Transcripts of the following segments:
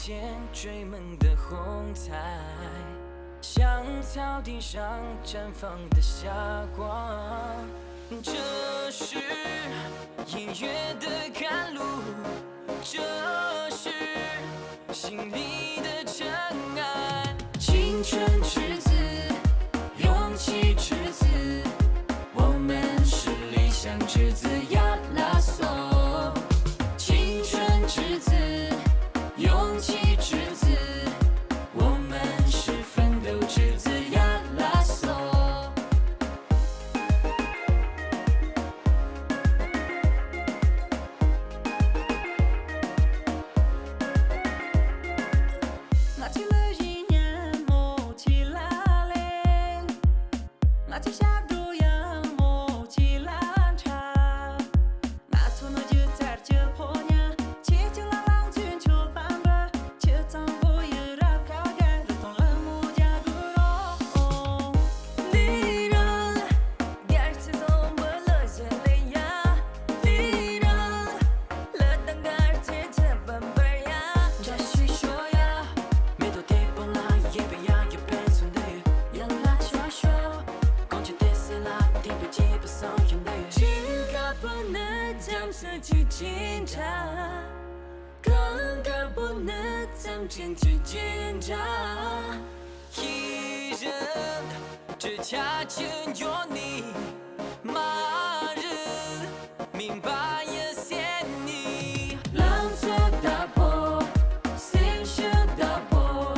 间追梦的红彩，像草地上绽放的霞光。这是音乐的赶路，这是心里的尘埃。青春之子，勇气之子，我们是理想之子亚拉索。青春之子，勇气之子，我们是奋斗之子亚拉索。我起了一年莫起来嘞，我起下路阳莫起来茶，我从那就在这破年，起就拉浪军球翻吧，起脏不也拉高盖，同了木家不容。离人，第二次总不落下来呀，离人，了当个儿子这本本呀，这是说呀。每到地方啦，也别呀，也别存的也拉起来说，光去得死啦，听不见不伤人的只个不能将自己检查，更个不能将真去检查。一人只恰只有你，骂人明白也嫌你，浪做大破。心是大破，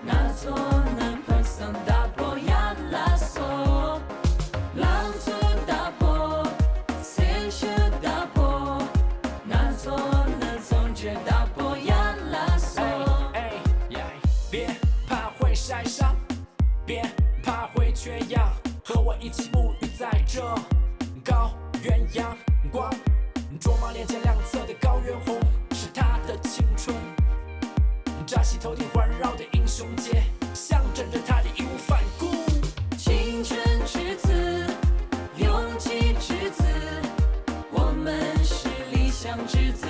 那座能碰上大破亚拉索。浪做大破，心是大破，那座能总结大破亚拉索。别怕会晒伤，别怕会缺氧，和我一起沐浴在这高原阳光。卓玛脸颊两侧的高原红，是他的青春。扎西头顶环绕的英雄节，象征着他的义无反顾。青春之子，勇气之子，我们是理想之子